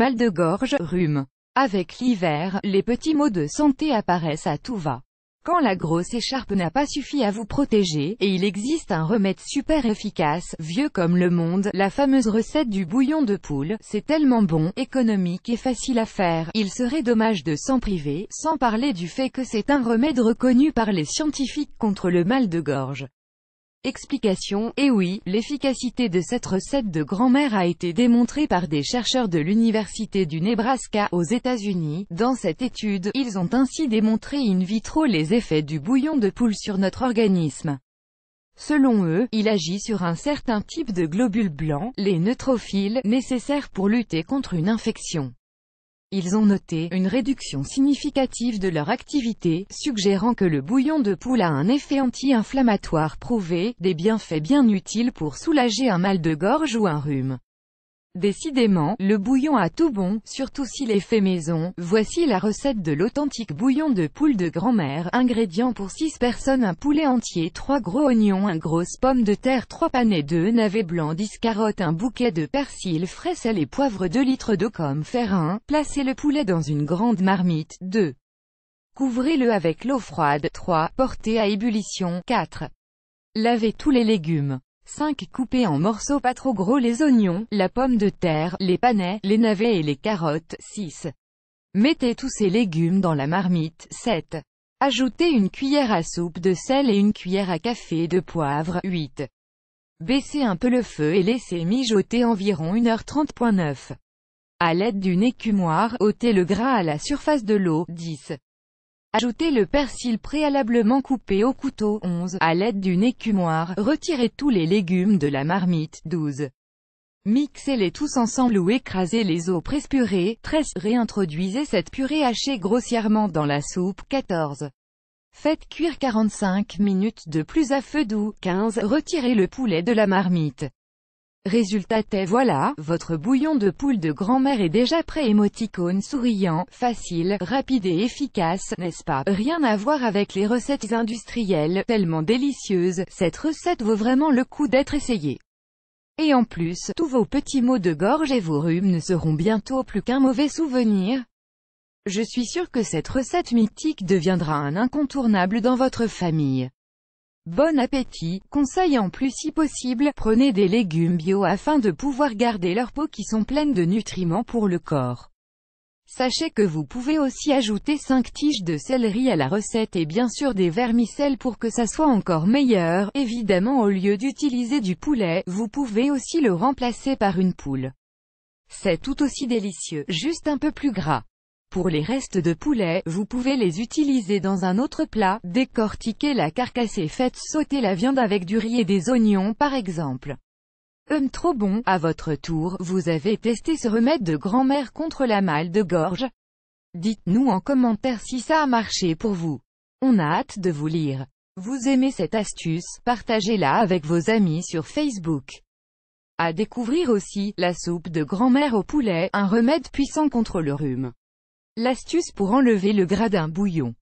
mal de gorge, rhume. Avec l'hiver, les petits maux de santé apparaissent à tout va. Quand la grosse écharpe n'a pas suffi à vous protéger, et il existe un remède super efficace, vieux comme le monde, la fameuse recette du bouillon de poule, c'est tellement bon, économique et facile à faire, il serait dommage de s'en priver, sans parler du fait que c'est un remède reconnu par les scientifiques contre le mal de gorge. Explication: eh oui, l'efficacité de cette recette de grand-mère a été démontrée par des chercheurs de l'université du Nebraska, aux États-Unis. Dans cette étude, ils ont ainsi démontré in vitro les effets du bouillon de poule sur notre organisme. Selon eux, il agit sur un certain type de globules blancs, les neutrophiles, nécessaires pour lutter contre une infection. Ils ont noté une réduction significative de leur activité, suggérant que le bouillon de poule a un effet anti-inflammatoire prouvé, des bienfaits bien utiles pour soulager un mal de gorge ou un rhume. Décidément, le bouillon a tout bon, surtout s'il est fait maison. Voici la recette de l'authentique bouillon de poule de grand-mère. Ingrédients pour 6 personnes: un poulet entier, 3 gros oignons, 1 grosse pomme de terre, 3 panais, 2 navets blancs, 10 carottes, un bouquet de persil frais, sel et poivre, 2 litres d'eau comme faire. 1. Placez le poulet dans une grande marmite. 2. Couvrez-le avec l'eau froide. 3. Portez à ébullition. 4. Lavez tous les légumes. 5. Coupez en morceaux pas trop gros les oignons, la pomme de terre, les panais, les navets et les carottes. 6. Mettez tous ces légumes dans la marmite. 7. Ajoutez une cuillère à soupe de sel et une cuillère à café de poivre. 8. Baissez un peu le feu et laissez mijoter environ 1h30. 9. À l'aide d'une écumoire, ôtez le gras à la surface de l'eau. 10. Ajoutez le persil préalablement coupé au couteau. 11. À l'aide d'une écumoire, retirez tous les légumes de la marmite. 12. Mixez-les tous ensemble ou écrasez les os presse-purée. 13. Réintroduisez cette purée hachée grossièrement dans la soupe. 14. Faites cuire 45 minutes de plus à feu doux. 15. Retirez le poulet de la marmite. Résultat est voilà, votre bouillon de poule de grand-mère est déjà prêt. Émoticône souriant, facile, rapide et efficace, n'est-ce pas? Rien à voir avec les recettes industrielles, tellement délicieuses, cette recette vaut vraiment le coup d'être essayée. Et en plus, tous vos petits maux de gorge et vos rhumes ne seront bientôt plus qu'un mauvais souvenir. Je suis sûr que cette recette mythique deviendra un incontournable dans votre famille. Bon appétit. Conseil en plus: si possible, prenez des légumes bio afin de pouvoir garder leur peau qui sont pleines de nutriments pour le corps. Sachez que vous pouvez aussi ajouter 5 tiges de céleri à la recette et bien sûr des vermicelles pour que ça soit encore meilleur. Évidemment, au lieu d'utiliser du poulet, vous pouvez aussi le remplacer par une poule. C'est tout aussi délicieux, juste un peu plus gras. Pour les restes de poulet, vous pouvez les utiliser dans un autre plat. Décortiquez la carcasse et faites sauter la viande avec du riz et des oignons par exemple. Trop bon. À votre tour, vous avez testé ce remède de grand-mère contre la mal de gorge? Dites-nous en commentaire si ça a marché pour vous. On a hâte de vous lire. Vous aimez cette astuce? Partagez-la avec vos amis sur Facebook. À découvrir aussi, la soupe de grand-mère au poulet, un remède puissant contre le rhume. L'astuce pour enlever le gras d'un bouillon.